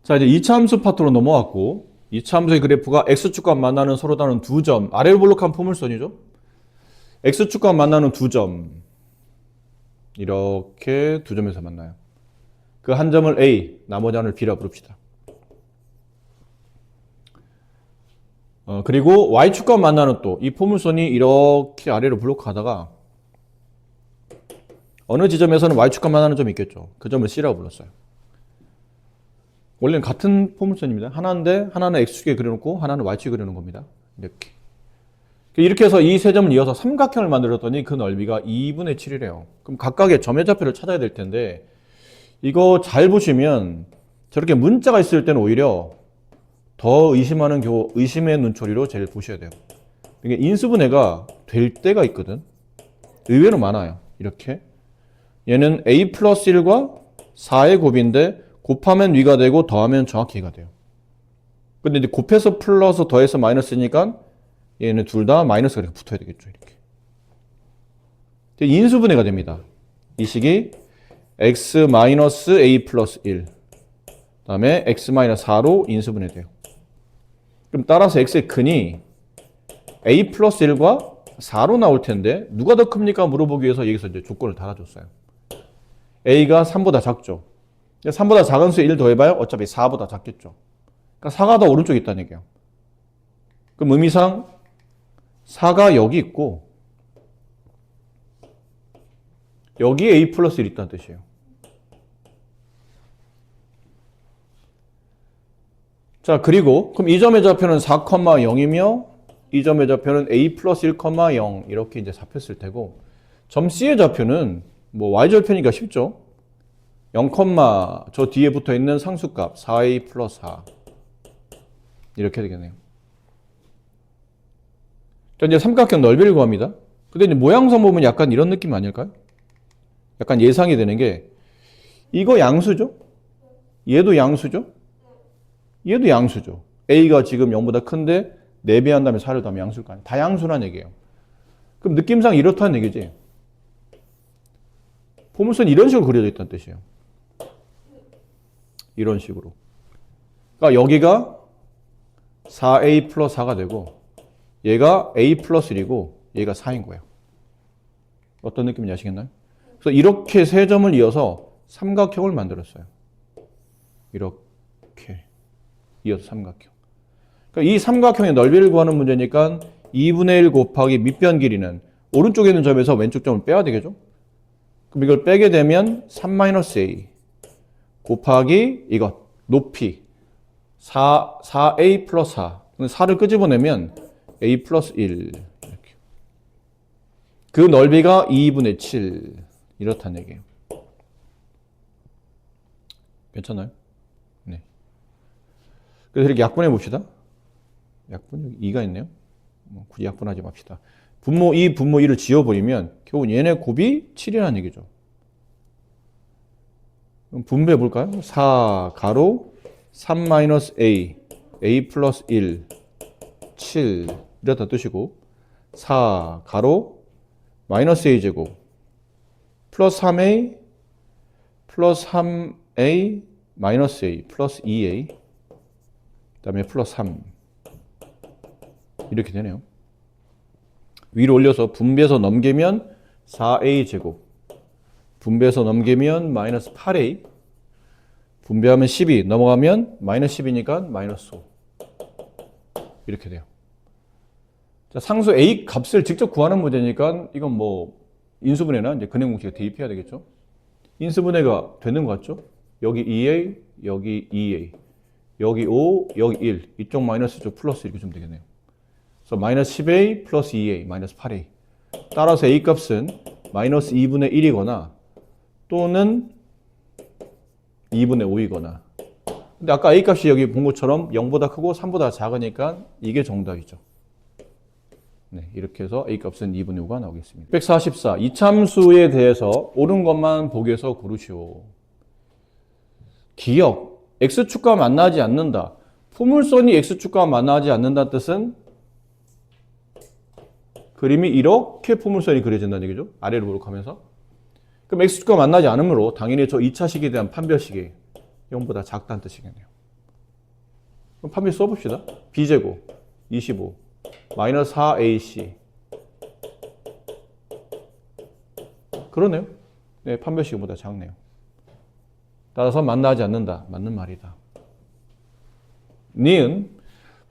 자, 이제 2차 함수 파트로 넘어왔고, 2차 함수의 그래프가 x축과 만나는 서로 다른 두 점, 아래로 볼록한 포물선이죠. x축과 만나는 두 점, 이렇게 두 점에서 만나요. 그 한 점을 A, 나머지 하나를 B라 부릅시다. 그리고 y축과 만나는 또 이 포물선이 이렇게 아래로 블록하다가 어느 지점에서는 y축과 만나는 점이 있겠죠. 그 점을 C라고 불렀어요. 원래는 같은 포물선입니다. 하나인데 하나는 x축에 그려놓고 하나는 y축에 그려놓은 겁니다. 이렇게 해서 이 세 점을 이어서 삼각형을 만들었더니 그 넓이가 2분의 7이래요. 그럼 각각의 점의 좌표를 찾아야 될 텐데 이거 잘 보시면 저렇게 문자가 있을 때는 오히려 더 의심의 눈초리로 제일 보셔야 돼요. 이게 인수분해가 될 때가 있거든. 의외로 많아요. 이렇게. 얘는 a 플러스 1과 4의 곱인데 곱하면 위가 되고 더하면 정확히 이가 돼요. 근데 이제 곱해서 플러스 더해서 마이너스니까 얘는 둘 다 마이너스가 이렇게 붙어야 되겠죠. 이렇게. 인수분해가 됩니다. 이 식이 x 마이너스 a 플러스 1 그다음에 x 마이너스 4로 인수분해 돼요. 그럼 따라서 x의 근이 a 플러스 1과 4로 나올 텐데 누가 더 큽니까? 물어보기 위해서 여기서 이제 조건을 달아줬어요. a가 3보다 작죠. 3보다 작은 수에 1 더해봐요. 어차피 4보다 작겠죠. 그러니까 4가 더 오른쪽에 있다는 얘기예요. 그럼 의미상 4가 여기 있고 여기에 a 플러스 1이 있다는 뜻이에요. 자, 그리고 그럼 이 점의 좌표는 4,0이며 이 점의 좌표는 a 플러스 1,0 이렇게 이제 잡혔을 테고 점 C의 좌표는 뭐 y절편이니까 쉽죠. 0, 저 뒤에 붙어 있는 상수값 4a 플러스 4 이렇게 되겠네요. 자, 이제 삼각형 넓이를 구합니다. 근데 이제 모양상 보면 약간 이런 느낌 아닐까요? 약간 예상이 되는 게 이거 양수죠? 얘도 양수죠? 얘도 양수죠. a가 지금 0보다 큰데 4배 한 다음에 4를 더하면 양수일 거 아니에요. 다 양수란 얘기예요. 그럼 느낌상 이렇다는 얘기지. 포물선이 이런 식으로 그려져 있다는 뜻이에요. 이런 식으로. 그러니까 여기가 4a 플러스 4가 되고 얘가 a 플러스 1이고 얘가 4인 거예요. 어떤 느낌인지 아시겠나요? 그래서 이렇게 세 점을 이어서 삼각형을 만들었어요. 이렇게 이어서 삼각형. 그러니까 이 삼각형의 넓이를 구하는 문제니까 2분의 1 곱하기 밑변 길이는 오른쪽에 있는 점에서 왼쪽 점을 빼야 되겠죠? 그럼 이걸 빼게 되면 3-a 곱하기 이것 높이 4a 플러스 4 4를 끄집어내면 a 플러스 1 이렇게. 그 넓이가 2분의 7 이렇다는 얘기예요. 괜찮아요? 네. 그래서 이렇게 약분해 봅시다. 약분 여기 2가 있네요. 굳이 약분하지 맙시다. 분모 2, 분모 2를 지워버리면 결국 얘네 곱이 7이라는 얘기죠. 그럼 분배해 볼까요? 4 가로 3-a a 플러스 1 7 이렇다 뜻이고 4 가로 마이너스 a 제곱 플러스 3a 플러스 3a 마이너스 a 플러스 2a 그 다음에 플러스 3 이렇게 되네요. 위로 올려서 분배해서 넘기면 4a 제곱 분배해서 넘기면 마이너스 8a 분배하면 12 넘어가면 마이너스 10이니까 마이너스 5 이렇게 돼요. 자, 상수 a 값을 직접 구하는 문제니까 이건 뭐 인수분해나 이제 근해 공식에 대입해야 되겠죠. 인수분해가 되는 것 같죠? 여기 2a, 여기 2a, 여기 5, 여기 1 이쪽 마이너스 이쪽 플러스 이렇게 좀 되겠네요. 그래서 마이너스 10a 플러스 2a 마이너스 8a 따라서 a 값은 마이너스 2분의 1이거나 또는 2분의 5이거나 근데 아까 a 값이 여기 본 것처럼 0보다 크고 3보다 작으니까 이게 정답이죠. 네, 이렇게 해서 a 값은 2분의 5가 나오겠습니다. 144. 이참수에 대해서 옳은 것만 보기에서 고르시오. 기억. x축과 만나지 않는다. 포물선이 x축과 만나지 않는다는 뜻은 그림이 이렇게 포물선이 그려진다는 얘기죠. 아래로 볼록하면서. 그럼 x축과 만나지 않으므로 당연히 저 2차식에 대한 판별식이 0보다 작다는 뜻이겠네요. 그럼 판별식 써봅시다. b제곱 25 마이너스 4ac. 그러네요. 네, 판별식보다 작네요. 따라서 만나지 않는다. 맞는 말이다. 니은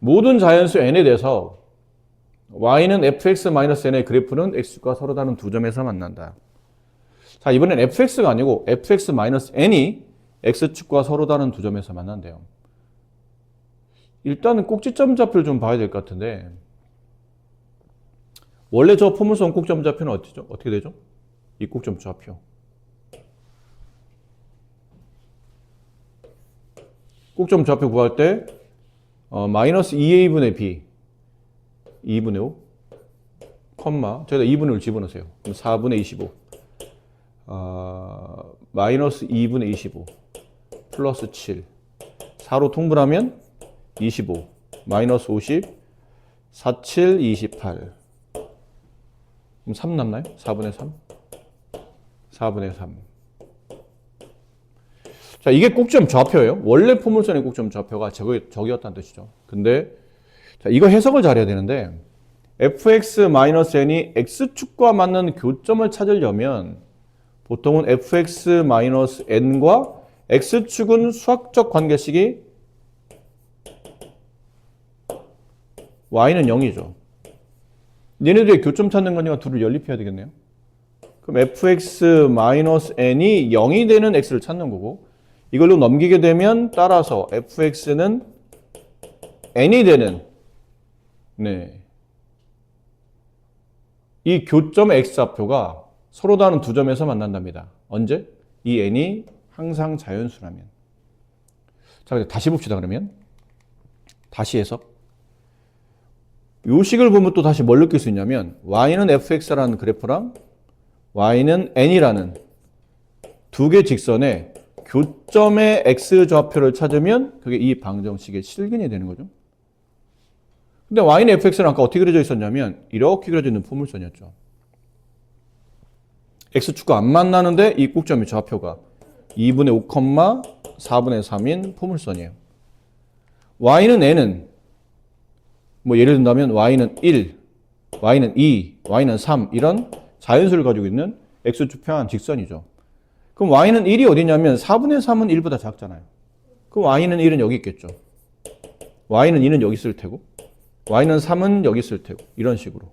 모든 자연수 n에 대해서 y는 fx-n의 그래프는 x축과 서로 다른 두 점에서 만난다. 자, 이번엔 fx가 아니고 fx-n이 x축과 서로 다른 두 점에서 만난대요. 일단은 꼭지점 좌표를 좀 봐야 될 것 같은데, 원래 저 포물선 꼭지점 좌표는 어떻게 되죠? 이 꼭지점 좌표. 꼭지점 좌표 구할 때 마이너스 2a분의 b 2분의 5 컴마 저기다 2분의 1을 집어넣으세요. 그럼 4분의 25 마이너스 2분의 25 플러스 7 4로 통분하면 25 마이너스 50 47 28 그럼 3 남나요? 4분의 3 4분의 3 자, 이게 꼭지점 좌표예요. 원래 포물선의 꼭지점 좌표가 저기였다는 뜻이죠. 근데 자, 이거 해석을 잘해야 되는데 fx-n이 x축과 맞는 교점을 찾으려면 보통은 fx-n과 x축은 수학적 관계식이 y는 0이죠. 얘네들의 교점 찾는 거니까 둘을 연립해야 되겠네요. 그럼 fx-n이 0이 되는 x를 찾는 거고 이걸로 넘기게 되면 따라서 fx는 n이 되는 이 교점 x좌표가 서로 다른 두 점에서 만난답니다. 언제? 이 n이 항상 자연수라면. 자, 다시 봅시다. 그러면 다시 해석. 요 식을 보면 또 다시 뭘 느낄 수 있냐면 y는 fx라는 그래프랑 y는 n이라는 두 개 직선의 교점의 x좌표를 찾으면 그게 이 방정식의 실근이 되는 거죠. 근데 y는 fx는 아까 어떻게 그려져 있었냐면 이렇게 그려져 있는 포물선이었죠. x축과 안 만나는데 이 꼭점의 좌표가 2분의 5, 4분의 3인 포물선이에요. y는 n은 뭐 예를 든다면 y는 1, y는 2, y는 3 이런 자연수를 가지고 있는 x축 평행 직선이죠. 그럼 y는 1이 어디냐면 4분의 3은 1보다 작잖아요. 그럼 y는 1은 여기 있겠죠. y는 2는 여기 있을 테고 y는 3은 여기 있을 테고 이런 식으로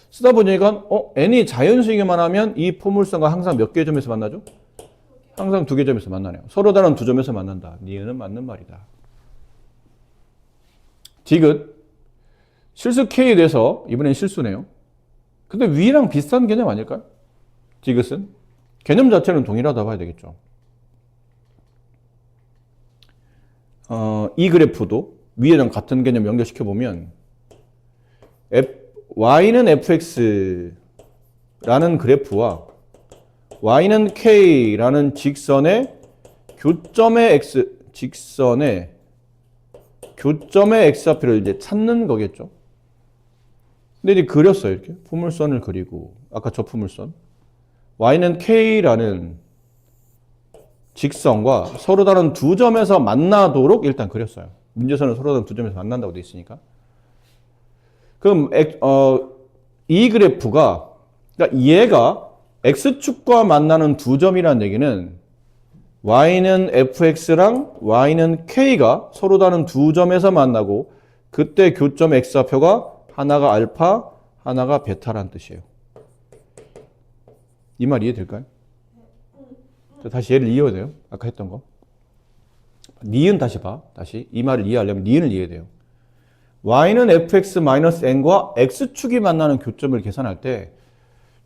쓰다 보니까 n이 자연수이기만 하면 이 포물선과 항상 몇 개의 점에서 만나죠? 항상 두 개의 점에서 만나네요. 서로 다른 두 점에서 만난다. 니은은 맞는 말이다. 디귿 실수 K에 대해서 이번엔 실수네요. 근데 위랑 비슷한 개념 아닐까요? 디귿은 개념 자체는 동일하다 봐야 되겠죠. 이 그래프도 위에랑 같은 개념 연결시켜보면 y는 fx라는 그래프와 y는 k라는 직선의 교점의 x좌표를 이제 찾는 거겠죠. 근데 이제 그렸어요. 이렇게 포물선을 그리고 아까 저 포물선 y는 k라는 직선과 서로 다른 두 점에서 만나도록 일단 그렸어요. 문제선은 서로 다른 두 점에서 만난다고 되어 있으니까. 그럼 이 그래프가 그러니까 얘가 x축과 만나는 두 점이라는 얘기는 y는 fx랑 y는 k가 서로 다른 두 점에서 만나고 그때 교점 x좌표가 하나가 알파, 하나가 베타라는 뜻이에요. 이 말 이해될까요? 다시 얘를 이해해야 돼요. 아까 했던 거. 니은 다시 봐. 다시 이 말을 이해하려면 니은을 이해해야 돼요. y는 fx-n과 x축이 만나는 교점을 계산할 때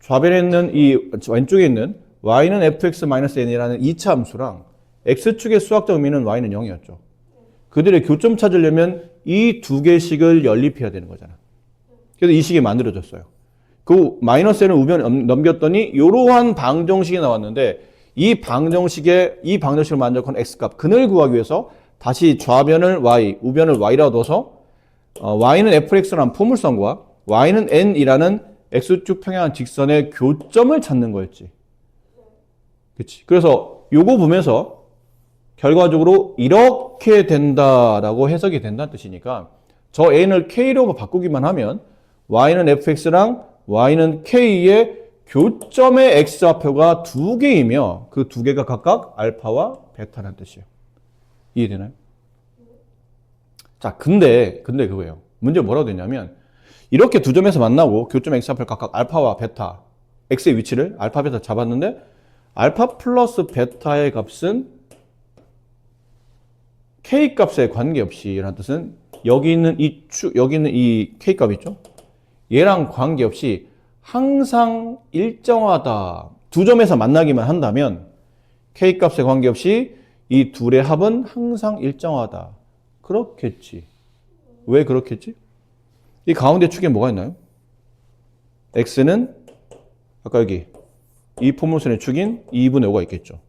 좌변에 있는 이 왼쪽에 있는 y는 fx-n이라는 2차 함수랑 x축의 수학적 의미는 y는 0이었죠. 그들의 교점 찾으려면 이 두 개식을 연립해야 되는 거잖아. 그래서 이 식이 만들어졌어요. 그 마이너스 n을 우변 넘겼더니 이러한 방정식이 나왔는데 이 방정식을 만족한 x값 근을 구하기 위해서 다시 좌변을 y, 우변을 y라고 둬서 y는 fx라는 포물선과 y는 n이라는 x축 평행한 직선의 교점을 찾는 거였지. 그치? 그래서 요거 보면서 결과적으로 이렇게 된다라고 해석이 된다는 뜻이니까 저 n을 k로 바꾸기만 하면 y는 fx랑 y는 k의 교점의 x좌표가 두 개이며 그 두 개가 각각 알파와 베타라는 뜻이에요. 이해되나요? 자, 근데 그거예요. 문제 뭐라고 되냐면 이렇게 두 점에서 만나고 교점 x좌표 각각 알파와 베타 x의 위치를 알파 베타 잡았는데 알파 플러스 베타의 값은 k 값에 관계없이 라는 뜻은 여기 있는 이 k 값 있죠? 얘랑 관계없이 항상 일정하다. 두 점에서 만나기만 한다면 k 값에 관계없이 이 둘의 합은 항상 일정하다. 그렇겠지. 왜 그렇겠지? 이 가운데 축에 뭐가 있나요? x는 아까 여기 이 포물선의 축인 2분의 5가 있겠죠.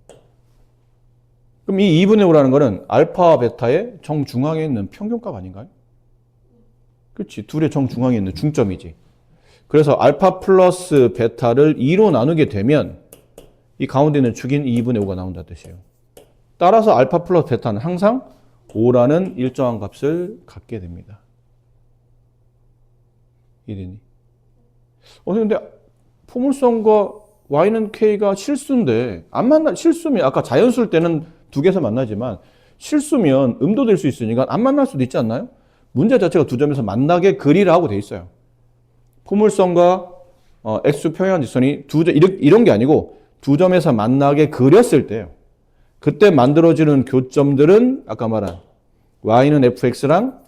그럼 이 2분의 5라는 거는 알파와 베타의 정중앙에 있는 평균값 아닌가요? 그렇지. 둘의 정중앙에 있는 중점이지. 그래서 알파 플러스 베타를 2로 나누게 되면 이 가운데 있는 축인 2분의 5가 나온다는 뜻이에요. 따라서 알파 플러스 베타는 항상 5라는 일정한 값을 갖게 됩니다. 이해되니? 근데 포물선과 y는 k가 실수인데 실수면 아까 자연수일 때는 두 개에서 만나지만 실수면 음도될 수 있으니까 안 만날 수도 있지 않나요? 문제 자체가 두 점에서 만나게 그리라 하고 돼 있어요. 포물선과 x축 평행한 직선이 이런 게 아니고 두 점에서 만나게 그렸을 때요. 그때 만들어지는 교점들은 아까 말한 y는 fx랑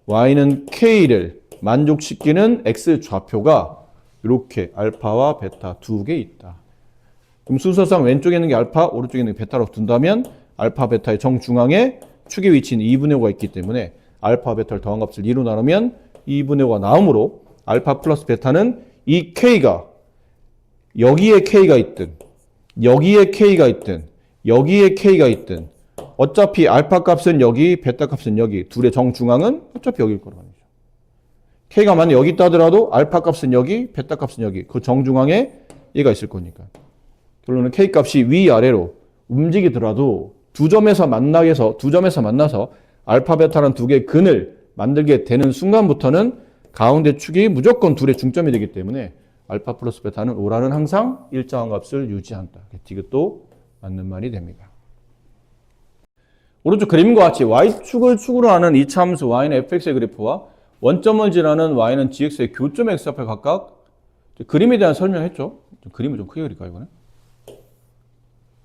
y는 k를 만족시키는 x 좌표가 이렇게 알파와 베타 두 개 있다. 그럼 순서상 왼쪽에 있는 게 알파, 오른쪽에 있는 게 베타로 둔다면 알파, 베타의 정중앙에 축의 위치인 2분의 5가 있기 때문에 알파, 베타를 더한 값을 2로 나누면 2분의 5가 나오므로 알파 플러스 베타는 이 k가 여기에 k가 있든 여기에 k가 있든 여기에 k가 있든 어차피 알파 값은 여기, 베타 값은 여기 둘의 정중앙은 어차피 여기일 거란 말이죠. k가 만약 여기 있다 하더라도 알파 값은 여기, 베타 값은 여기 그 정중앙에 얘가 있을 거니까. 결론은 k 값이 위아래로 움직이더라도 두 점에서 만나서 알파, 베타라는 두 개의 근을 만들게 되는 순간부터는 가운데 축이 무조건 둘의 중점이 되기 때문에 알파 플러스 베타는 5라는 항상 일정한 값을 유지한다. 이것도 맞는 말이 됩니다. 오른쪽 그림과 같이 y축을 축으로 하는 이차함수 y는 fx의 그래프와 원점을 지나는 y는 gx의 교점 x 앞에 각각 그림에 대한 설명했죠. 그림을 좀 크게 그릴까요, 이거는?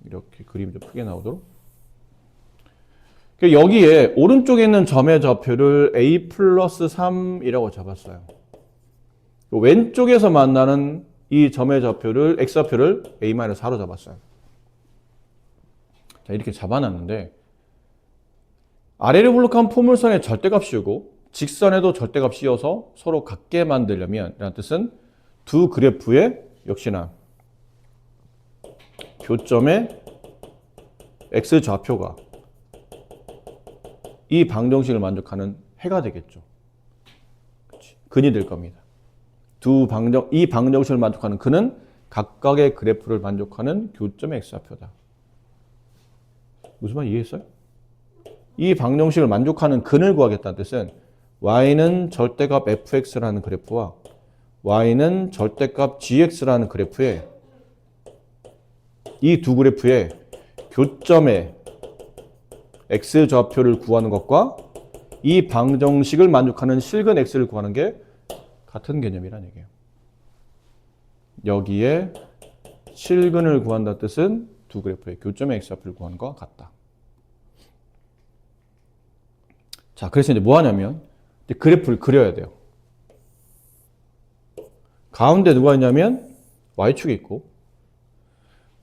이렇게 그림이 좀 크게 나오도록. 여기에 오른쪽에 있는 점의 좌표를 a 플러스 3이라고 잡았어요. 왼쪽에서 만나는 이 점의 좌표를 x좌표를 a-4로 잡았어요. 자, 이렇게 잡아놨는데 아래를 블록한 포물선의 절대값이고 직선에도 절대값이어서 서로 같게 만들려면 이라는 뜻은 두 그래프의 역시나 교점의 x좌표가 이 방정식을 만족하는 해가 되겠죠. 그치? 근이 될 겁니다. 이 방정식을 만족하는 근은 각각의 그래프를 만족하는 교점의 x좌표다. 무슨 말 이해했어요? 이 방정식을 만족하는 근을 구하겠다는 뜻은 y는 절대값 fx라는 그래프와 y는 절대값 gx라는 그래프에 이 두 그래프의 교점의 x좌표를 구하는 것과 이 방정식을 만족하는 실근 x를 구하는 게 같은 개념이라는 얘기예요. 여기에 실근을 구한다는 뜻은 두 그래프의 교점의 x좌표를 구하는 것과 같다. 자, 그래서 이제 뭐 하냐면 그래프를 그려야 돼요. 가운데 누가 있냐면 y축이 있고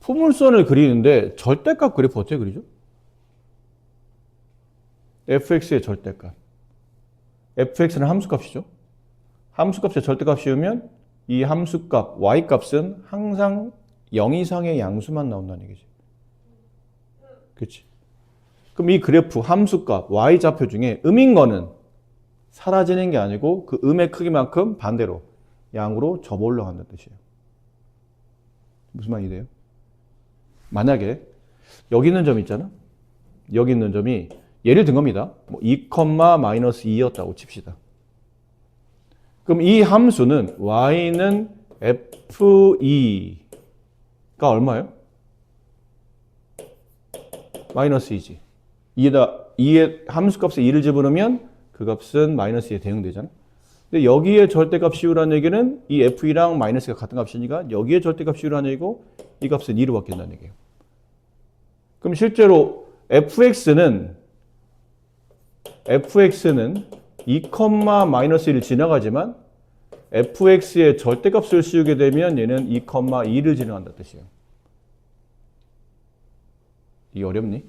포물선을 그리는데 절대값 그래프 어떻게 그리죠? fx의 절대값. fx는 함수값이죠. 함수값의 절대값 씌우면 이 함수값 y값은 항상 0 이상의 양수만 나온다는 얘기지. 그렇지? 그럼 이 그래프 함수값 y좌표 중에 음인 거는 사라지는 게 아니고 그 음의 크기만큼 반대로 양으로 접어 올라간다는 뜻이에요. 무슨 말이 돼요? 만약에 여기 있는 점 있잖아. 여기 있는 점이 예를 든 겁니다. 뭐 2,-2였다고 칩시다. 그럼 이 함수는 y는 f2가 얼마예요? 마이너스 2지. 2의 함수값에 2를 집어넣으면 그 값은 마이너스 2에 대응되잖아. 근데 여기에 절대값 씌우라는 얘기는 이 f2랑 마이너스가 같은 값이니까 여기에 절대값 씌우라는 얘기고 이 값은 2로 바뀐다는 얘기예요. 그럼 실제로 fx는 2,-1을 지나가지만 fx의 절대값을 씌우게 되면 얘는 2,2를 지나간다는 뜻이에요. 이게 어렵니?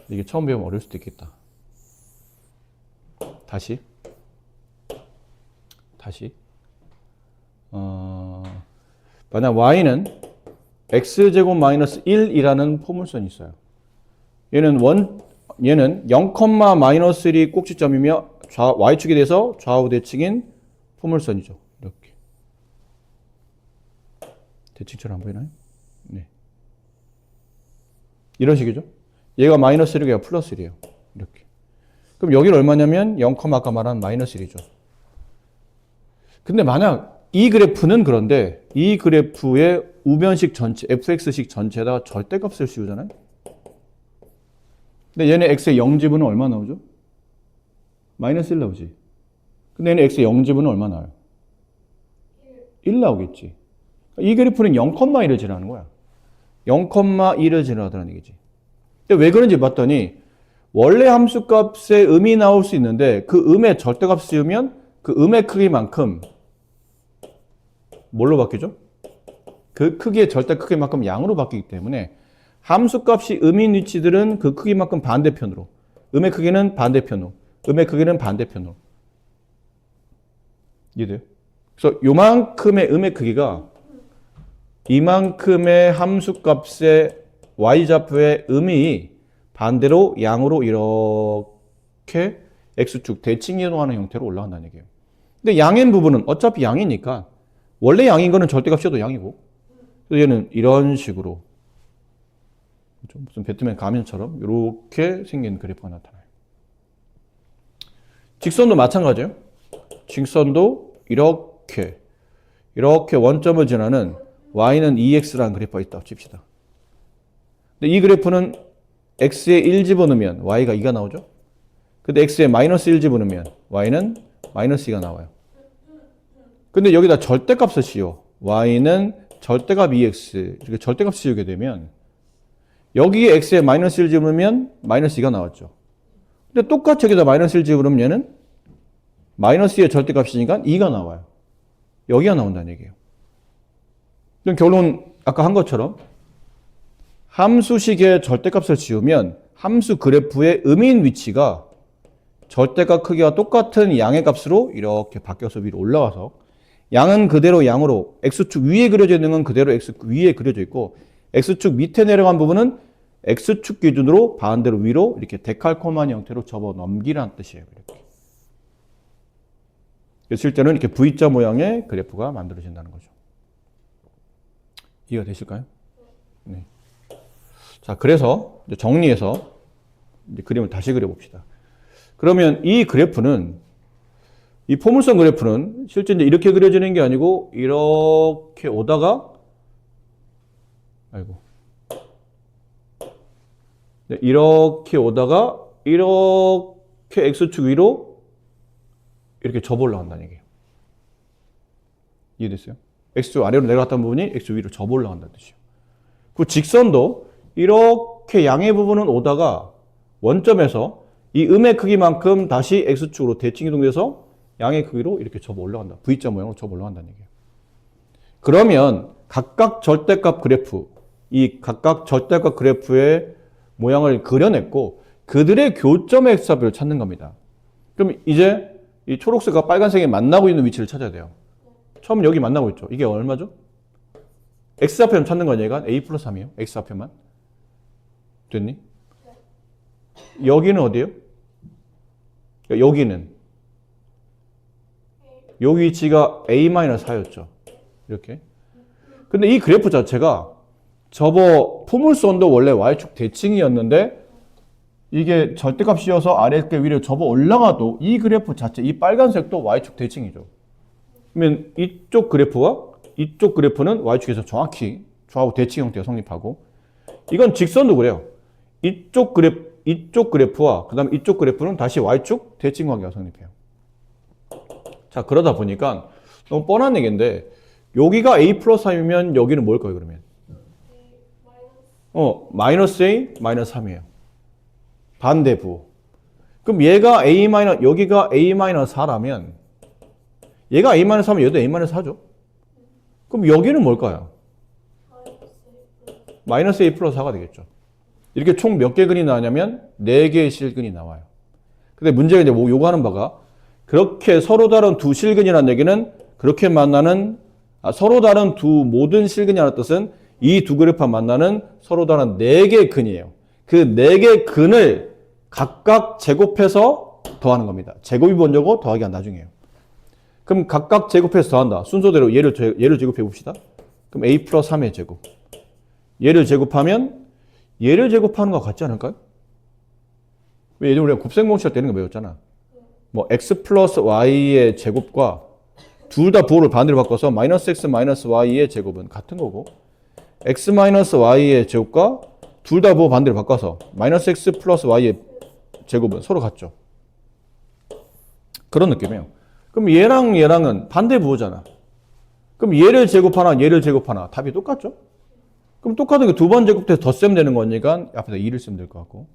이게 처음 배우면 어려울 수도 있겠다. 다시. 만약 y는 x제곱 마이너스 1이라는 포물선이 있어요. 얘는 0,-1이 꼭지점이며 y축에 대해서 좌우 대칭인 포물선이죠. 이렇게. 대칭처럼 안 보이나요? 네. 이런 식이죠. 얘가 마이너스 1이고 얘가 플러스 1이에요. 이렇게. 그럼 여기는 얼마냐면 0, 아까 말한 마이너스 1이죠. 근데 만약 이 그래프는 그런데 이 그래프의 우변식 전체, fx식 전체에다가 절대값을 씌우잖아요. 근데 얘네 x의 0지분은 얼마 나오죠? 마이너스 1 나오지. 근데 얘네 x의 0지분은 얼마 나와요? 1 나오겠지. 이 그래프는 0,1을 지나는 거야. 0,1을 지나가더라는 얘기지. 근데 왜 그런지 봤더니 원래 함수값에 음이 나올 수 있는데 그 음의 절대값 씌우면 그 음의 크기만큼 뭘로 바뀌죠? 그 크기의 절대 크기만큼 양으로 바뀌기 때문에 함수값이 음인 위치들은 그 크기만큼 반대편으로, 음의 크기는 반대편으로, 음의 크기는 반대편으로. 이해돼요? 그래서 요만큼의 음의 크기가 이만큼의 함수값의 y좌표의 음이 반대로 양으로 이렇게 x축 대칭 이동하는 형태로 올라간다는 얘기예요. 근데 양인 부분은 어차피 양이니까 원래 양인 거는 절대값이어도 양이고, 그래서 얘는 이런 식으로 무슨 배트맨 가면처럼 이렇게 생긴 그래프가 나타나요. 직선도 마찬가지예요. 직선도 이렇게 원점을 지나는 y는 2x라는 그래프가 있다고 칩시다. 근데 이 그래프는 x에 1 집어넣으면 y가 2가 나오죠. 근데 x에 마이너스 1 집어넣으면 y는 마이너스 2가 나와요. 근데 여기다 절대값을 씌워. y는 절대값 2x 이렇게 절대값 씌우게 되면 여기에 x에 마이너스 1 집어넣으면 마이너스 2가 나왔죠. 근데 똑같이 여기다 마이너스 1 집어넣으면 얘는 마이너스 2의 절대값이니까 2가 나와요. 여기가 나온다는 얘기예요. 그럼 결론 아까 한 것처럼 함수식의 절대값을 지우면 함수 그래프의 음인 위치가 절대값 크기와 똑같은 양의 값으로 이렇게 바뀌어서 위로 올라가서 양은 그대로 양으로 x축 위에 그려져 있는 건 그대로 x축 위에 그려져 있고 x축 밑에 내려간 부분은 x축 기준으로 반대로 위로 이렇게 데칼코마니 형태로 접어 넘기라는 뜻이에요. 이렇게. 그래서 실제로는 이렇게 V자 모양의 그래프가 만들어진다는 거죠. 이해가 되실까요? 네. 자, 그래서 이제 정리해서 이제 그림을 다시 그려봅시다. 그러면 이 그래프는, 이 포물선 그래프는 실제 이제 이렇게 그려지는 게 아니고 이렇게 오다가, 이렇게 오다가 이렇게 x축 위로 이렇게 접어 올라간다는 얘기예요. 이해됐어요? x축 아래로 내려갔던 부분이 x축 위로 접어 올라간다는 뜻이에요. 그 직선도 이렇게 양의 부분은 오다가 원점에서 이 음의 크기만큼 다시 x축으로 대칭 이동돼서 양의 크기로 이렇게 접어 올라간다. V자 모양으로 접어 올라간다는 얘기예요. 그러면 각각 절대값 그래프, 이 각각 절대값 그래프의 모양을 그려냈고 그들의 교점의 x좌표를 찾는 겁니다. 그럼 이제 이 초록색과 빨간색이 만나고 있는 위치를 찾아야 돼요. 처음 여기 만나고 있죠. 이게 얼마죠? x좌표만 찾는 거니까 a 플러스 3이에요. x좌표만. 됐니? 여기는 어디예요? 여기는 여기 위치가 a-4였죠. 이렇게. 근데 이 그래프 자체가 저거 포물선도 원래 y축 대칭이었는데 이게 절대값이어서 아래께 위로 접어 올라가도 이 그래프 자체, 이 빨간색도 y축 대칭이죠. 그러면 이쪽 그래프와 이쪽 그래프는 y축에서 정확히 좌우 대칭 형태가 성립하고, 이건 직선도 그래요. 이쪽 그래프와 그 다음에 이쪽 그래프는 다시 y축 대칭 관계가 성립해요. 자, 그러다 보니까 너무 뻔한 얘기인데 여기가 a 플러스 3이면 여기는 뭘까요, 그러면? 마이너스 a, 마이너스 3이에요. 반대부. 그럼 얘가 a 마이너스, 여기가 a 마이너스 4라면 얘가 a 마이너스 3이면 얘도 a 마이너스 4죠. 그럼 여기는 뭘까요? 마이너스 a 플러스 4가 되겠죠. 이렇게 총 몇 개 근이 나왔냐면 4개의 실근이 나와요. 근데 문제가 이제 뭐 요구하는 바가 그렇게 서로 다른 두 실근이라는 얘기는 그렇게 만나는 서로 다른 두 모든 실근이라는 뜻은 이 두 그래프가 만나는 서로 다른 4개의 근이에요. 그 4개의 근을 각각 제곱해서 더하는 겁니다. 제곱이 먼저고 더하기가 나중이에요. 그럼 각각 제곱해서 더한다. 순서대로 얘를 제곱해 봅시다. 그럼 a 플러스 3의 제곱. 얘를 제곱하면 얘를 제곱하는 것 같지 않을까요? 왜 예전에 우리가 곱셈공식 할 때 이런 거 배웠잖아. 뭐 x 플러스 y의 제곱과 둘 다 부호를 반대로 바꿔서 마이너스 x 마이너스 y의 제곱은 같은 거고, x 마이너스 y의 제곱과 둘 다 부호 반대로 바꿔서 마이너스 x 플러스 y의 제곱은 서로 같죠. 그런 느낌이에요. 그럼 얘랑 얘랑은 반대 부호잖아. 그럼 얘를 제곱하나 얘를 제곱하나 답이 똑같죠? 그럼 똑같은 게 두 번 제곱해서 더 쓰면 되는 거니까 앞에다 2를 쓰면 될 것 같고,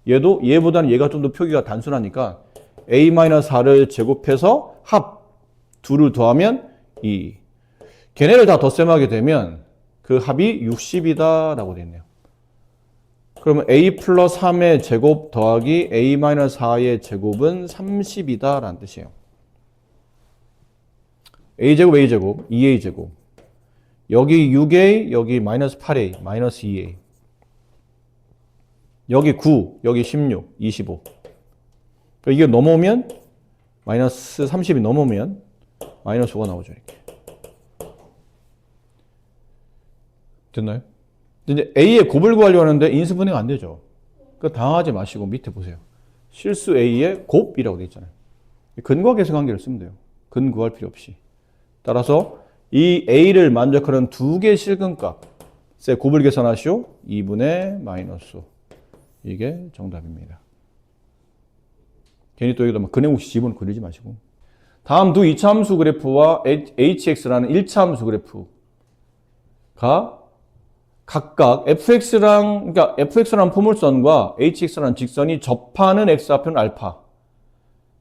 얘도 얘보다는 얘가 좀 더 표기가 단순하니까 a-4를 제곱해서 합 2를 더하면 2. 걔네를 다 덧셈하게 되면 그 합이 60이다 라고 되어 있네요. 그러면 a 플러스 3의 제곱 더하기 a-4의 제곱은 30이다 라는 뜻이에요. a제곱 a제곱 2a제곱, 여기 6a 여기 마이너스 8a 마이너스 2a, 여기 9 여기 16 25. 이게 넘어오면 마이너스 30이 넘어오면 마이너스 5가 나오죠. 이렇게 됐나요? 이제 A의 곱을 구하려고 하는데 인수분해가 안 되죠. 그 당하지 마시고 밑에 보세요. 실수 A의 곱이라고 되어 있잖아요. 근과 계수 관계를 쓰면 돼요. 근 구할 필요 없이. 따라서 이 A를 만족하는 두 개의 실근값의 곱을 계산하시오. 2분의 마이너스 5. 이게 정답입니다. 괜히 또 여기다 막 근해공식 집어넣고 그리지 마시고. 다음 두 2차 함수 그래프와 hx라는 1차 함수 그래프가 각각 그러니까 fx라는 포물선과 hx라는 직선이 접하는 x좌표는 알파,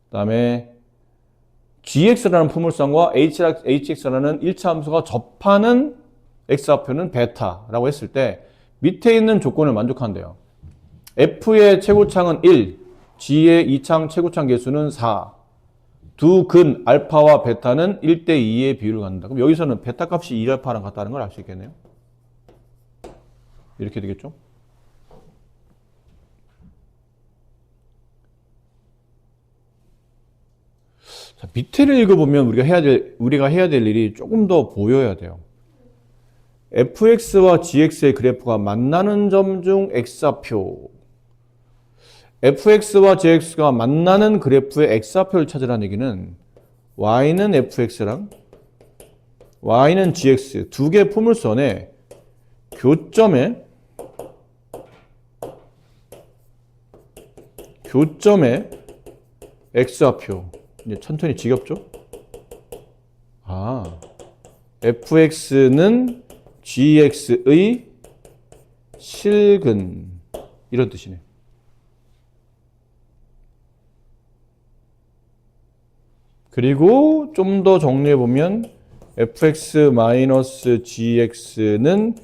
그 다음에 gx라는 포물선과 hx라는 1차 함수가 접하는 x좌표는 베타라고 했을 때 밑에 있는 조건을 만족한대요. f의 최고창은 1, g의 2창 최고창 개수는 4. 두 근 알파와 베타는 1대2의 비율을 갖는다. 그럼 여기서는 베타 값이 2알파랑 같다는 걸 알 수 있겠네요. 이렇게 되겠죠? 자, 밑에를 읽어보면 우리가 해야 될 일이 조금 더 보여야 돼요. fx와 gx의 그래프가 만나는 점 중 x좌표. fx와 gx가 만나는 그래프의 x좌표를 찾으라는 얘기는 y는 fx랑 y는 gx 두 개의 포물선의 교점의 x좌표. 이제 천천히 지겹죠? fx는 gx의 실근 이런 뜻이네. 그리고 좀 더 정리해보면 fx-gx는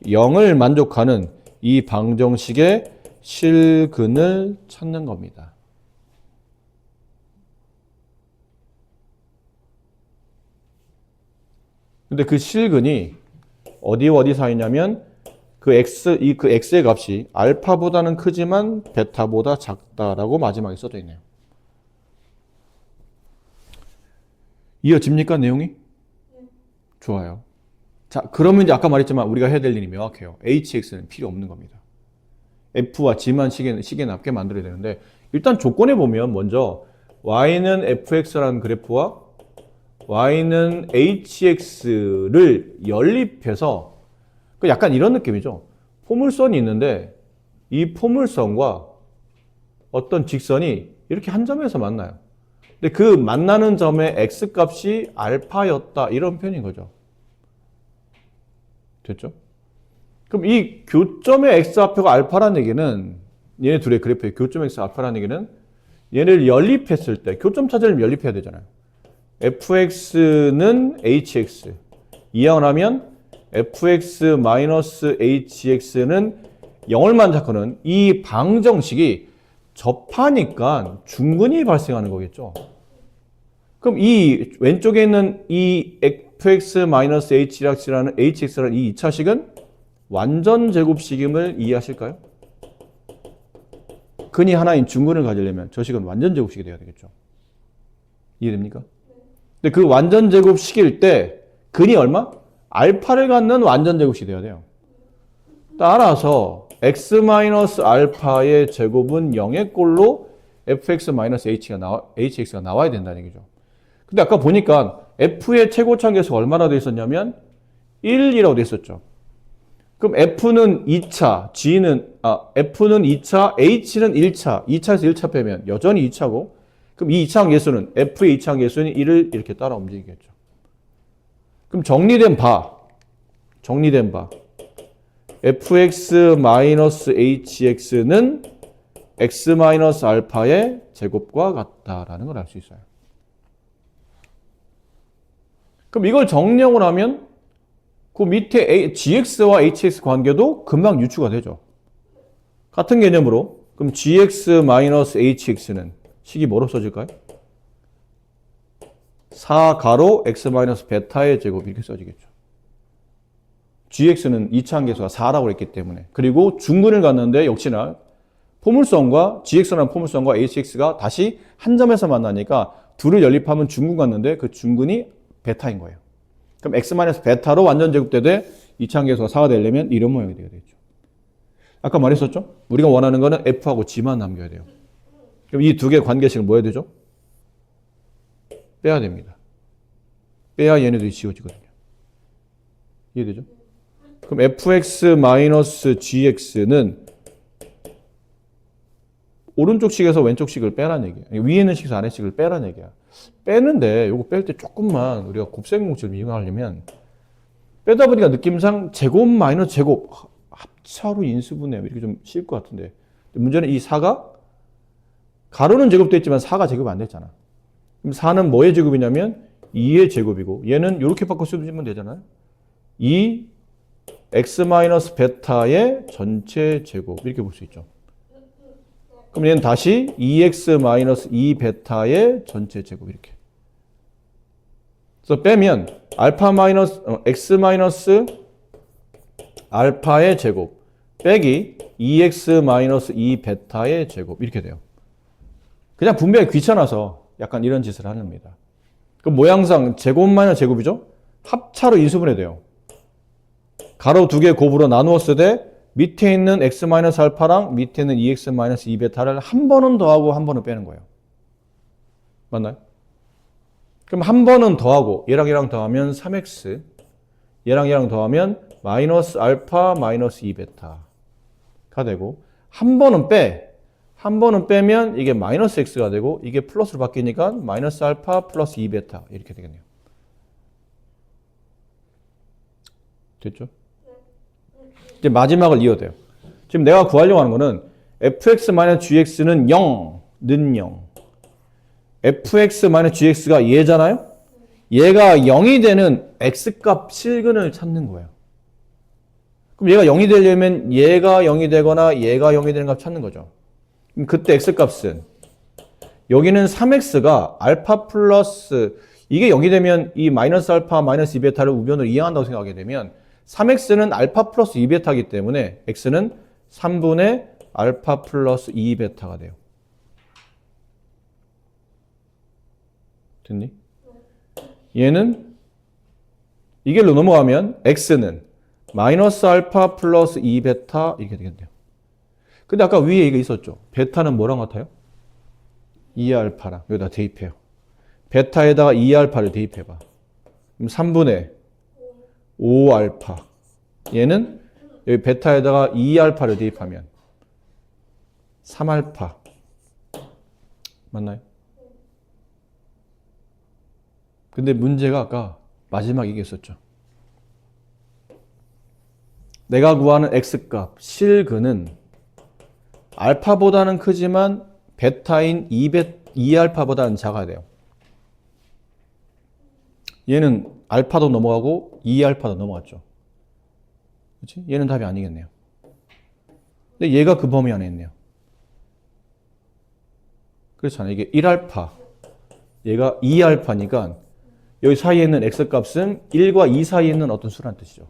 0을 만족하는 이 방정식의 실근을 찾는 겁니다. 근데 그 실근이 어디 사이냐면 그 x의 값이 알파보다는 크지만 베타보다 작다라고 마지막에 써져 있네요. 이어집니까, 내용이? 좋아요. 자, 그러면 이제 아까 말했지만 우리가 해야 될 일이 명확해요. hx는 필요 없는 겁니다. f와 g만 시계 남게 만들어야 되는데 일단 조건에 보면 먼저 y는 fx라는 그래프와 y는 hx를 연립해서 약간 이런 느낌이죠. 포물선이 있는데 이 포물선과 어떤 직선이 이렇게 한 점에서 만나요. 근데 그 만나는 점의 x값이 알파였다 이런 표현인 거죠. 됐죠? 그럼 이 교점의 x좌표가 알파라는 얘기는 얘네 둘의 그래프의 교점 x 알파라는 얘기는 얘를 연립했을 때 교점 찾으려면 연립해야 되잖아요. fx는 hx 이항을 하면 fx-hx는 0을 잡고는 이 방정식이 접하니까 중근이 발생하는 거겠죠. 그럼 이 왼쪽에 있는 이 fx-hx라는 이 2차식은 완전 제곱식임을 이해하실까요? 근이 하나인 중근을 가지려면 저 식은 완전 제곱식이 돼야 되겠죠. 이해됩니까? 근데 그 완전 제곱식일 때 근이 얼마? 알파를 갖는 완전 제곱식이 돼야 돼요. 따라서 x-알파의 제곱은 0의 꼴로 hx가 나와야 된다는 얘기죠. 근데 아까 보니까 f의 최고차계수가 얼마나 돼 있었냐면 1이라고 돼 있었죠. 그럼 F는 2차, F는 2차, H는 1차, 2차에서 1차 빼면 여전히 2차고, 그럼 이 이차항 계수는, F의 이차항 계수는 1을 이렇게 따라 움직이겠죠. 그럼 정리된 바, fx-hx는 x-알파의 제곱과 같다라는 걸 알 수 있어요. 그럼 이걸 정리하고 나면 그 밑에 gx와 hx 관계도 금방 유추가 되죠. 같은 개념으로 그럼 gx-hx는 식이 뭐로 써질까요? 4가로 x-베타의 제곱 이렇게 써지겠죠. gx는 이차항계수가 4라고 했기 때문에 그리고 중근을 갖는데 역시나 포물선과 gx라는 포물선과 hx가 다시 한 점에서 만나니까 둘을 연립하면 중근 갖는데 그 중근이 베타인 거예요. 그럼 x-베타로 완전 제곱되되 이차항계수가 4가 되려면 이런 모양이 되겠죠. 아까 말했었죠? 우리가 원하는 거는 f하고 g만 남겨야 돼요. 그럼 이 두 개의 관계식을 뭐 해야 되죠? 빼야 됩니다. 빼야 얘네들이 지워지거든요. 이해되죠? 그럼 fx-gx는 오른쪽 식에서 왼쪽 식을 빼라는 얘기야. 위에 있는 식에서 아래 식을 빼라는 얘기야. 빼는데 이거 뺄 때 조금만 우리가 곱셈공식을 이용하려면 빼다 보니까 느낌상 제곱 마이너스 제곱 합차로 인수분해 이렇게 좀 쉬울 것 같은데 문제는 이 4가 가로는 제곱되어 있지만 4가 제곱이 안 됐잖아. 그럼 4는 뭐의 제곱이냐면 2의 제곱이고 얘는 이렇게 바꿔 쓰면 되잖아요. 2 x-베타의 전체 제곱 이렇게 볼 수 있죠. 그럼 얘는 다시 2x-2베타의 전체 제곱 이렇게. 그래서 빼면 x-알파의 제곱 빼기 2x-2베타의 제곱 이렇게 돼요. 그냥 분배가 귀찮아서 약간 이런 짓을 하는 겁니다. 그 모양상 제곱 마이너스 제곱이죠? 합차로 인수분해 돼요. 가로 두 개 곱으로 나누었을 때 밑에 있는 x-알파랑 밑에 있는 2x-2베타를 한 번은 더하고 한 번은 빼는 거예요. 맞나요? 그럼 한 번은 더하고 얘랑 얘랑 더하면 3x 얘랑 얘랑 더하면 마이너스 알파 마이너스 2베타가 되고 한 번은 빼면 이게 마이너스 x가 되고 이게 플러스로 바뀌니까 마이너스 알파 플러스 2베타 이렇게 되겠네요. 됐죠? 이제 마지막을 이어도 돼요. 지금 내가 구하려고 하는 거는 fx-gx는 0는 0 fx-gx가 얘잖아요? 얘가 0이 되는 x값 실근을 찾는 거예요. 그럼 얘가 0이 되려면 얘가 0이 되거나 얘가 0이 되는 값 찾는 거죠. 그럼 그때 x값은 여기는 3x가 알파 플러스 이게 0이 되면 이 마이너스 알파 마이너스 2베타를 우변으로 이항한다고 생각하게 되면 3x는 알파 플러스 2베타이기 때문에 x는 3분의 알파 플러스 2베타가 돼요. 됐니? 얘는 이 길로 넘어가면 x는 마이너스 알파 플러스 2베타 이렇게 되겠네요. 근데 아까 위에 이거 있었죠. 베타는 뭐랑 같아요? 2알파랑 여기다 대입해요. 베타에다가 2알파를 대입해봐. 그럼 3분의 5알파. 얘는 여기 베타에다가 2알파를 대입하면 3알파. 맞나요? 근데 문제가 아까 마지막 이게 있었죠. 내가 구하는 x값 실근은 알파보다는 크지만 베타인 2알파보다는 작아야 돼요. 얘는 알파도 넘어가고 2알파도 넘어갔죠. 그렇지? 얘는 답이 아니겠네요. 근데 얘가 그 범위 안에 있네요. 그렇잖아요. 이게 1알파, 얘가 2알파니까 여기 사이에 있는 x값은 1과 2 사이에 있는 어떤 수라는 뜻이죠.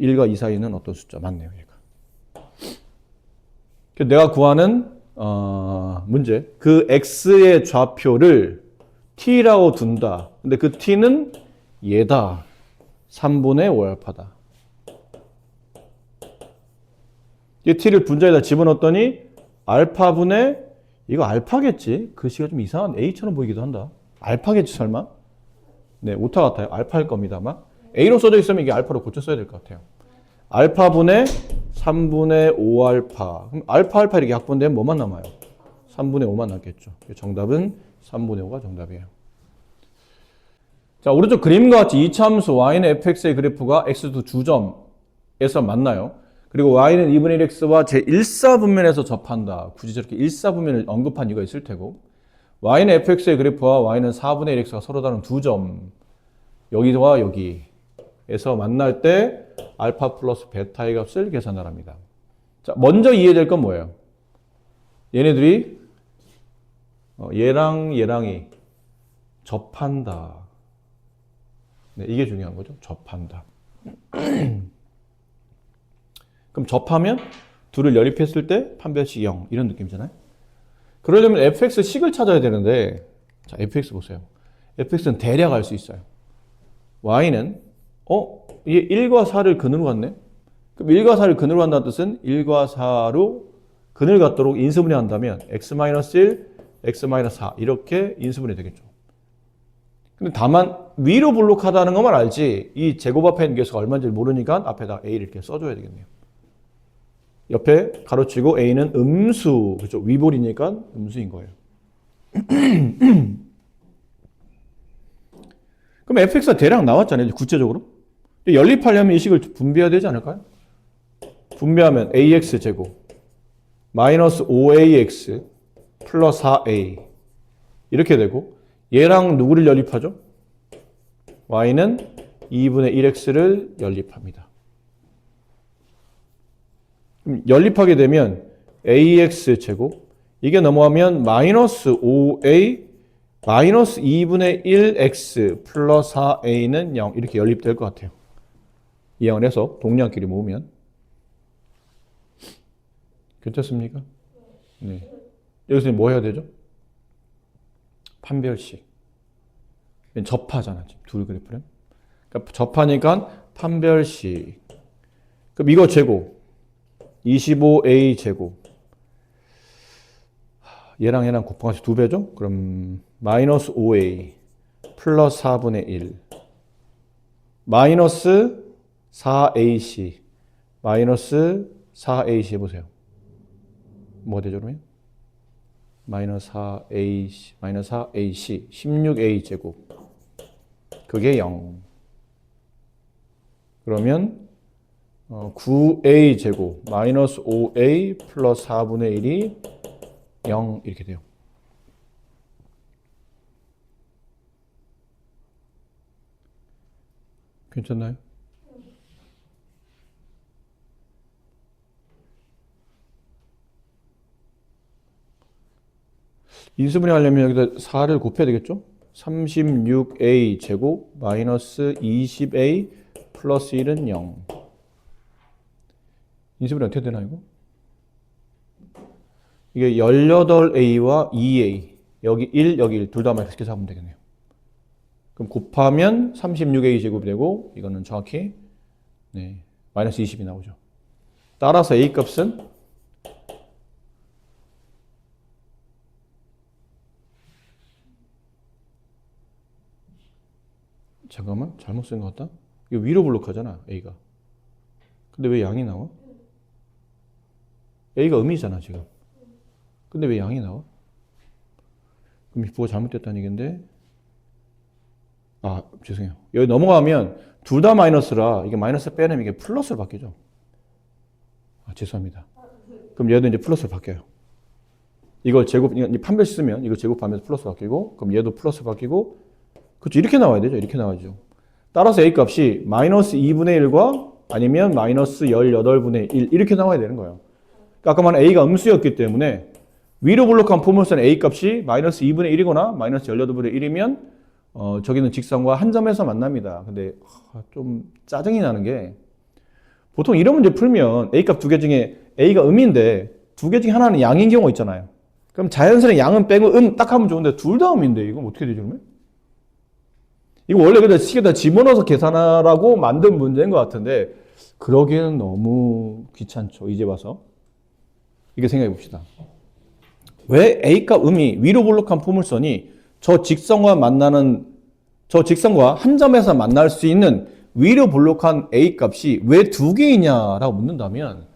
1과 2 사이에 있는 어떤 숫자. 맞네요. 얘가. 내가 구하는 문제. 그 x의 좌표를 t라고 둔다. 근데 그 t는 얘다. 3분의 5알파다. 이 t를 분자에다 집어넣었더니 알파분의 이거 알파겠지? 글씨가 좀 이상한 A처럼 보이기도 한다. 알파겠지 설마? 네, 오타 같아요. 알파일 겁니다 아마. A로 써져 있으면 이게 알파로 고쳐 써야 될 것 같아요. 알파분의 3분의 5알파. 그럼 알파 이렇게 약분되면 뭐만 남아요? 3분의 5만 남겠죠. 정답은 3분의 5가 정답이에요. 자, 오른쪽 그림과 같이 이차함수 y는 fx의 그래프가 x도 주점에서 만나요. 그리고 y는 2분의 1x와 제1사분면에서 접한다. 굳이 저렇게 1사분면을 언급한 이유가 있을 테고, y는 fx의 그래프와 y는 4분의 1x가 서로 다른 두 점, 여기와 여기에서 만날 때 알파 플러스 베타의 값을 계산하랍니다. 자, 먼저 이해될 건 뭐예요? 얘네들이 얘랑 얘랑이 접한다. 네, 이게 중요한 거죠. 접한다. 그럼 접하면 둘을 연립했을 때 판별식 0 이런 느낌이잖아요. 그러려면 fx식을 찾아야 되는데, 자, fx 보세요. fx는 대략 알 수 있어요. y는 이게 1과 4를 근으로 갔네. 그럼 1과 4를 근으로 간다는 뜻은 1과 4로 근을 갖도록 인수분해 한다면 x-1, x-4 이렇게 인수분해 되겠죠. 근데 다만 위로 블록하다는 것만 알지 이 제곱 앞에 있는 개수가 얼마인지 모르니까 앞에다 a를 이렇게 써줘야 되겠네요. 옆에 가로치고 a는 음수, 그렇죠? 위볼이니까 음수인 거예요. 그럼 fx가 대략 나왔잖아요. 구체적으로. 연립하려면 이 식을 분배해야 되지 않을까요? 분배하면 ax 제곱 마이너스 5ax 플러스 4a 이렇게 되고, 얘랑 누구를 연립하죠? y는 2분의 1x를 연립합니다. 그럼 연립하게 되면 ax 제곱 이게 넘어가면 마이너스 5a 마이너스 2분의 1x 플러스 4a는 0 이렇게 연립될 것 같아요. 이항을 해서 동량끼리 모으면. 괜찮습니까? 네. 여기서 뭐 해야 되죠? 판별식. 접하잖아, 지금 둘 그래프는. 그러니까 접하니까 판별식. 그럼 이거 제곱. 25a 제곱. 얘랑 곱하면 2배죠? 그럼 마이너스 5a 플러스 4분의 1 마이너스 4ac 마이너스 4ac 해보세요. 뭐가 되죠 그러면? 마이너스 4ac 16a 제곱 그게 0. 그러면 9a 제곱 마이너스 5a 플러스 4분의 1이 0 이렇게 돼요. 괜찮나요? 인수분해 하려면 여기다 4를 곱해야 되겠죠? 36a 제곱 마이너스 20a 플러스 1은 0. 인수분해 어떻게 되나 이거? 이게 18a와 2a 여기 1 여기 1 둘 다 마이너스 이렇게 잡으면 되겠네요. 그럼 곱하면 36a 제곱이 되고 이거는 정확히 네, 마이너스 20이 나오죠. 따라서 a 값은 잠깐만 잘못 쓴 것 같다. 이거 위로 블록하잖아 a가. 근데 왜 양이 나와? a가 음이잖아 지금. 근데 왜 양이 나와? 그럼 if가 잘못됐다는 얘기인데 아 죄송해요. 여기 넘어가면 둘 다 마이너스라 이게 마이너스 빼내면 이게 플러스로 바뀌죠. 아 죄송합니다. 그럼 얘도 이제 플러스로 바뀌어요. 이걸 제곱, 판별식 쓰면 이거 제곱하면서 플러스 바뀌고 그럼 얘도 플러스 바뀌고 그렇죠. 이렇게 나와야 되죠. 이렇게 나와야죠. 따라서 a 값이 마이너스 2분의 1과 아니면 마이너스 18분의 1 이렇게 나와야 되는 거예요. 그러니까 아까 말한 a가 음수였기 때문에 위로 블록한 포물선 a 값이 마이너스 2분의 1이거나 마이너스 18분의 1이면 저기는 직선과 한 점에서 만납니다. 근데 좀 짜증이 나는 게 보통 이런 문제 풀면 a 값 두 개 중에 a가 음인데 두 개 중에 하나는 양인 경우가 있잖아요. 그럼 자연스레 양은 빼고 딱 하면 좋은데 둘 다 음인데 이거 어떻게 되죠 그러면? 이거 원래 그냥 식에다 집어넣어서 계산하라고 만든 문제인 것 같은데 그러기에는 너무 귀찮죠. 이제 와서 이렇게 생각해 봅시다. 왜 A값 음이 위로 블록한 포물선이 저 직선과 한 점에서 만날 수 있는 위로 블록한 A값이 왜 두 개이냐라고 묻는다면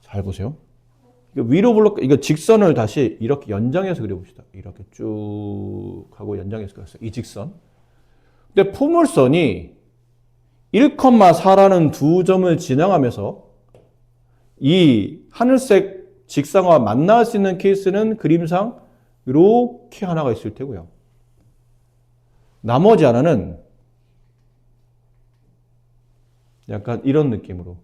잘 보세요. 위로 블록, 이거 직선을 다시 이렇게 연장해서 그려봅시다. 이렇게 쭉 하고 연장해서 그렸어요. 이 직선. 근데 포물선이 1,4라는 두 점을 지나가면서 이 하늘색 직선과 만날 수 있는 케이스는 그림상 이렇게 하나가 있을 테고요. 나머지 하나는 약간 이런 느낌으로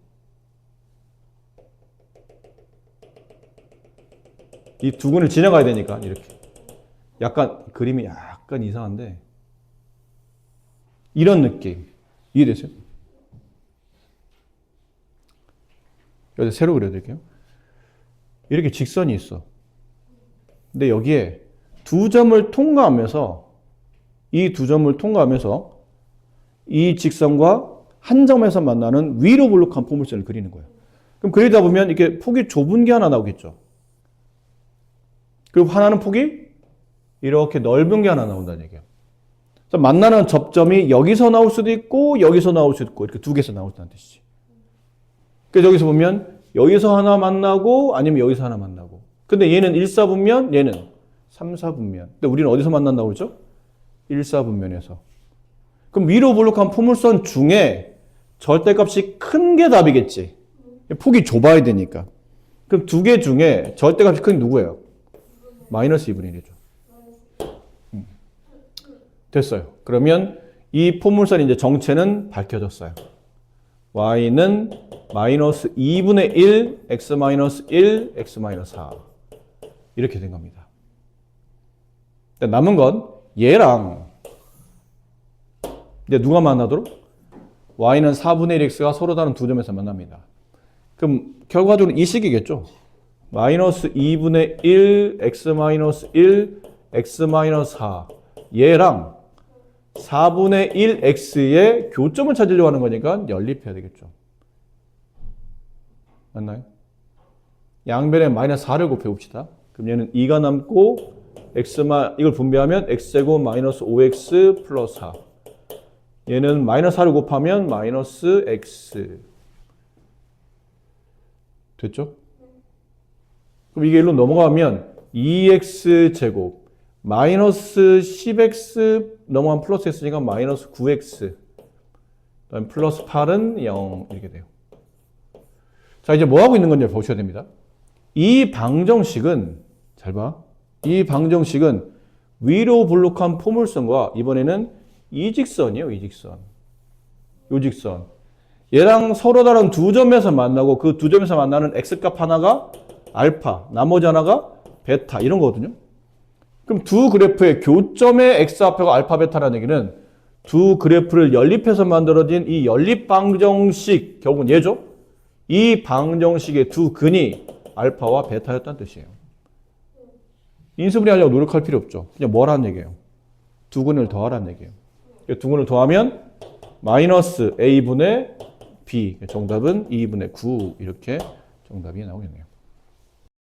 이 두 군을 지나가야 되니까 이렇게 약간 그림이 약간 이상한데 이런 느낌 이해되세요? 여기서 새로 그려드릴게요. 이렇게 직선이 있어. 근데 여기에 두 점을 통과하면서 이 두 점을 통과하면서 이 직선과 한 점에서 만나는 위로 블록한 포물선을 그리는 거예요. 그럼 그리다 보면 이렇게 폭이 좁은 게 하나 나오겠죠. 그리고 하나는 폭이 이렇게 넓은 게 하나 나온다는 얘기예요. 그래서 만나는 접점이 여기서 나올 수도 있고 여기서 나올 수도 있고 이렇게 두 개에서 나올 수도 있다는 뜻이지. 그래서 여기서 보면 여기서 하나 만나고 아니면 여기서 하나 만나고. 근데 얘는 1사분면 얘는 3사분면. 근데 우리는 어디서 만난다고 그러죠? 1사분면에서. 그럼 위로 블록한 포물선 중에 절대값이 큰 게 답이겠지. 폭이 좁아야 되니까. 그럼 두 개 중에 절대값이 큰 게 누구예요? 마이너스 2분의 1이죠. 됐어요. 그러면 이 포물선 이제 정체는 밝혀졌어요. y는 마이너스 2분의 1, x 마이너스 1, x 마이너스 4 이렇게 된 겁니다. 남은 건 얘랑 이제 누가 만나도록? y는 4분의 1x가 서로 다른 두 점에서 만납니다. 그럼 결과적으로 이 식이겠죠? 마이너스 2분의 1, x 마이너스 1, x 마이너스 4 얘랑 4분의 1x의 교점을 찾으려고 하는 거니까 연립해야 되겠죠. 맞나요? 양변에 마이너스 4를 곱해봅시다. 그럼 얘는 2가 남고 이걸 분배하면 x제곱 마이너스 5x 플러스 4. 얘는 마이너스 4를 곱하면 마이너스 x. 됐죠? 그럼 이게 일로 넘어가면 2x제곱 마이너스 10x 넘어가면 플러스 x니까 마이너스 9x 그다음에 플러스 8은 0 이렇게 돼요. 자 이제 뭐 하고 있는 건지 보셔야 됩니다. 이 방정식은 잘 봐. 이 방정식은 위로 블록한 포물선과 이번에는 이 직선이에요. 이 직선. 요 직선. 얘랑 서로 다른 두 점에서 만나고 그 두 점에서 만나는 x값 하나가 알파, 나머지 하나가 베타 이런 거거든요. 그럼 두 그래프의 교점의 x좌표가 알파, 베타라는 얘기는 두 그래프를 연립해서 만들어진 이 연립 방정식, 결국은 얘죠. 이 방정식의 두 근이 알파와 베타였다는 뜻이에요. 인수분해 하려고 노력할 필요 없죠. 그냥 뭐라는 얘기예요? 두 근을 더하라는 얘기예요. 두 근을 더하면 마이너스 a분의 b. 정답은 2분의 9 이렇게 정답이 나오겠네요.